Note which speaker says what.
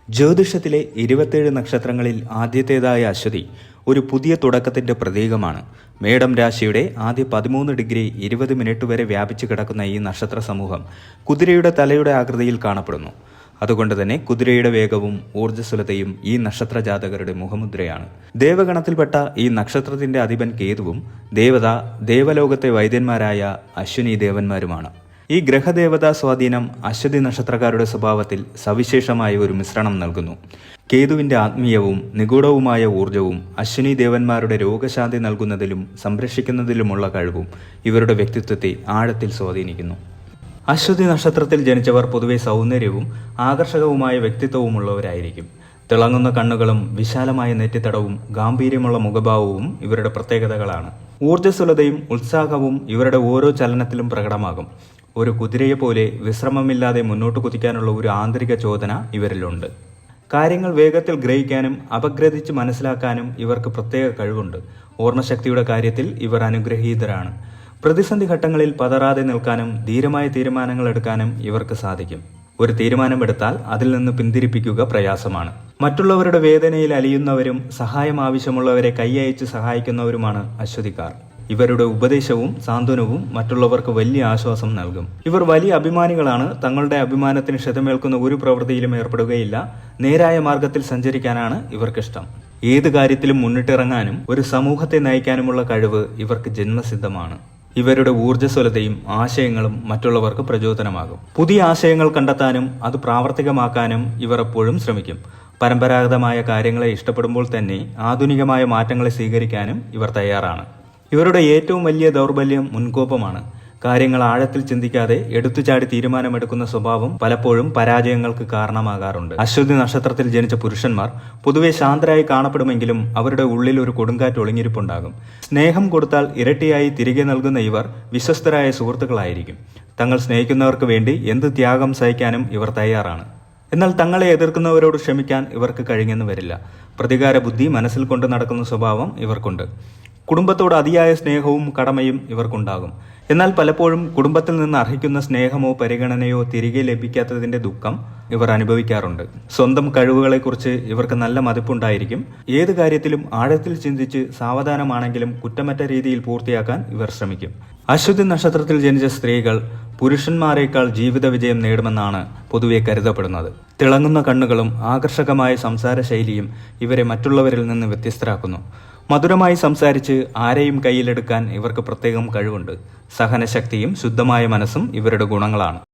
Speaker 1: ജ്യോതിഷത്തിലെ 27 നക്ഷത്രങ്ങളിൽ ആദ്യത്തേതായ അശ്വതി ഒരു പുതിയ തുടക്കത്തിന്റെ പ്രതീകമാണ്. മേടം രാശിയുടെ ആദ്യ 13 ഡിഗ്രി 20 മിനിറ്റ് വരെ വ്യാപിച്ചു കിടക്കുന്ന ഈ നക്ഷത്ര സമൂഹം കുതിരയുടെ തലയുടെ ആകൃതിയിൽ കാണപ്പെടുന്നു. അതുകൊണ്ട് തന്നെ കുതിരയുടെ വേഗവും ഊർജ്ജസ്വലതയും ഈ നക്ഷത്ര ജാതകരുടെ മുഖമുദ്രയാണ്. ദേവഗണത്തിൽപ്പെട്ട ഈ നക്ഷത്രത്തിന്റെ അധിപൻ കേതുവും ദേവലോകത്തെ വൈദ്യന്മാരായ അശ്വിനി ദേവന്മാരുമാണ്. ഈ ഗ്രഹദേവതാ സ്വാധീനം അശ്വതി നക്ഷത്രക്കാരുടെ സ്വഭാവത്തിൽ സവിശേഷമായ ഒരു മിശ്രണം നൽകുന്നു. കേതുവിന്റെ ആത്മീയവും നിഗൂഢവുമായ ഊർജവും അശ്വിനി ദേവന്മാരുടെ രോഗശാന്തി നൽകുന്നതിലും സംരക്ഷിക്കുന്നതിലുമുള്ള കഴിവും ഇവരുടെ വ്യക്തിത്വത്തെ ആഴത്തിൽ സ്വാധീനിക്കുന്നു. അശ്വതി നക്ഷത്രത്തിൽ ജനിച്ചവർ പൊതുവെ സൗന്ദര്യവും ആകർഷകവുമായ വ്യക്തിത്വവുമുള്ളവരായിരിക്കും. തിളങ്ങുന്ന കണ്ണുകളും വിശാലമായ നെറ്റിത്തടവും ഗാംഭീര്യമുള്ള മുഖഭാവവും ഇവരുടെ പ്രത്യേകതകളാണ്. ഊർജ്ജസ്വലതയും ഉത്സാഹവും ഇവരുടെ ഓരോ ചലനത്തിലും പ്രകടമാകും. ഒരു കുതിരയെപ്പോലെ വിശ്രമമില്ലാതെ മുന്നോട്ട് കുതിക്കാനുള്ള ഒരു ആന്തരിക ചോദന ഇവരിലുണ്ട്. കാര്യങ്ങൾ വേഗത്തിൽ ഗ്രഹിക്കാനും അപഗ്രഥിച്ച് മനസ്സിലാക്കാനും ഇവർക്ക് പ്രത്യേക കഴിവുണ്ട്. ഓർമ്മശക്തിയുടെ കാര്യത്തിൽ ഇവർ അനുഗ്രഹീതരാണ്. പ്രതിസന്ധി ഘട്ടങ്ങളിൽ പതറാതെ നിൽക്കാനും ധീരമായ തീരുമാനങ്ങൾ എടുക്കാനും ഇവർക്ക് സാധിക്കും. ഒരു തീരുമാനമെടുത്താൽ അതിൽ നിന്ന് പിന്തിരിപ്പിക്കുക പ്രയാസമാണ്. മറ്റുള്ളവരുടെ വേദനയിൽ അലിയുന്നവരും സഹായം ആവശ്യമുള്ളവരെ കൈയയച്ച് സഹായിക്കുന്നവരുമാണ് അശ്വതിക്കാർ. ഇവരുടെ ഉപദേശവും സാന്ത്വനവും മറ്റുള്ളവർക്ക് വലിയ ആശ്വാസം നൽകും. ഇവർ വലിയ അഭിമാനികളാണ്. തങ്ങളുടെ അഭിമാനത്തിന് ക്ഷതമേൽക്കുന്ന ഒരു പ്രവൃത്തിയിലും ഏർപ്പെടുകയില്ല. നേരായ മാർഗത്തിൽ സഞ്ചരിക്കാനാണ് ഇവർക്കിഷ്ടം. ഏത് കാര്യത്തിലും മുന്നിട്ടിറങ്ങാനും ഒരു സമൂഹത്തെ നയിക്കാനുമുള്ള കഴിവ് ഇവർക്ക് ജന്മസിദ്ധമാണ്. ഇവരുടെ ഊർജ്ജസ്വലതയും ആശയങ്ങളും മറ്റുള്ളവർക്ക് പ്രചോദനമാകും. പുതിയ ആശയങ്ങൾ കണ്ടെത്താനും അത് പ്രാവർത്തികമാക്കാനും ഇവർ എപ്പോഴും ശ്രമിക്കും. പരമ്പരാഗതമായ കാര്യങ്ങളെ ഇഷ്ടപ്പെടുമ്പോൾ തന്നെ ആധുനികമായ മാറ്റങ്ങളെ സ്വീകരിക്കാനും ഇവർ തയ്യാറാണ്. ഇവരുടെ ഏറ്റവും വലിയ ദൗർബല്യം മുൻകോപമാണ്. കാര്യങ്ങൾ ആഴത്തിൽ ചിന്തിക്കാതെ എടുത്തുചാടി തീരുമാനമെടുക്കുന്ന സ്വഭാവം പലപ്പോഴും പരാജയങ്ങൾക്ക് കാരണമാകാറുണ്ട്. അശ്വതി നക്ഷത്രത്തിൽ ജനിച്ച പുരുഷന്മാർ പൊതുവെ ശാന്തരായി കാണപ്പെടുമെങ്കിലും അവരുടെ ഉള്ളിൽ ഒരു കൊടുങ്കാറ്റ് ഒളിഞ്ഞിരിപ്പുണ്ടാകും. സ്നേഹം കൊടുത്താൽ ഇരട്ടിയായി തിരികെ നൽകുന്ന ഇവർ വിശ്വസ്തരായ സുഹൃത്തുക്കളായിരിക്കും. തങ്ങൾ സ്നേഹിക്കുന്നവർക്ക് വേണ്ടി എന്ത് ത്യാഗം സഹിക്കാനും ഇവർ തയ്യാറാണ്. എന്നാൽ തങ്ങളെ എതിർക്കുന്നവരോട് ക്ഷമിക്കാൻ ഇവർക്ക് കഴിഞ്ഞെന്ന് വരില്ല. പ്രതികാര ബുദ്ധി മനസ്സിൽ കൊണ്ട് നടക്കുന്ന സ്വഭാവം ഇവർക്കുണ്ട്. കുടുംബത്തോട് അതിയായ സ്നേഹവും കടമയും ഇവർക്കുണ്ടാകും. എന്നാൽ പലപ്പോഴും കുടുംബത്തിൽ നിന്ന് അർഹിക്കുന്ന സ്നേഹമോ പരിഗണനയോ തിരികെ ലഭിക്കാത്തതിന്റെ ദുഃഖം ഇവർ അനുഭവിക്കാറുണ്ട്. സ്വന്തം കഴിവുകളെക്കുറിച്ച് ഇവർക്ക് നല്ല മതിപ്പുണ്ടായിരിക്കും. ഏത് കാര്യത്തിലും ആഴത്തിൽ ചിന്തിച്ച് സാവധാനമാണെങ്കിലും കുറ്റമറ്റ രീതിയിൽ പൂർത്തിയാക്കാൻ ഇവർ ശ്രമിക്കും. അശ്വതി നക്ഷത്രത്തിൽ ജനിച്ച സ്ത്രീകൾ പുരുഷന്മാരെക്കാൾ ജീവിത വിജയം നേടുമെന്നാണ് പൊതുവെ കരുതപ്പെടുന്നത്. തിളങ്ങുന്ന കണ്ണുകളും ആകർഷകമായ സംസാര ശൈലിയും ഇവരെ മറ്റുള്ളവരിൽ നിന്ന് വ്യത്യസ്തരാക്കുന്നു. മധുരമായി സംസാരിച്ച് ആരെയും കയ്യിലെടുക്കാൻ ഇവർക്ക് പ്രത്യേകം കഴിവുണ്ട്. സഹനശക്തിയും ശുദ്ധമായ മനസ്സും ഇവരുടെ ഗുണങ്ങളാണ്.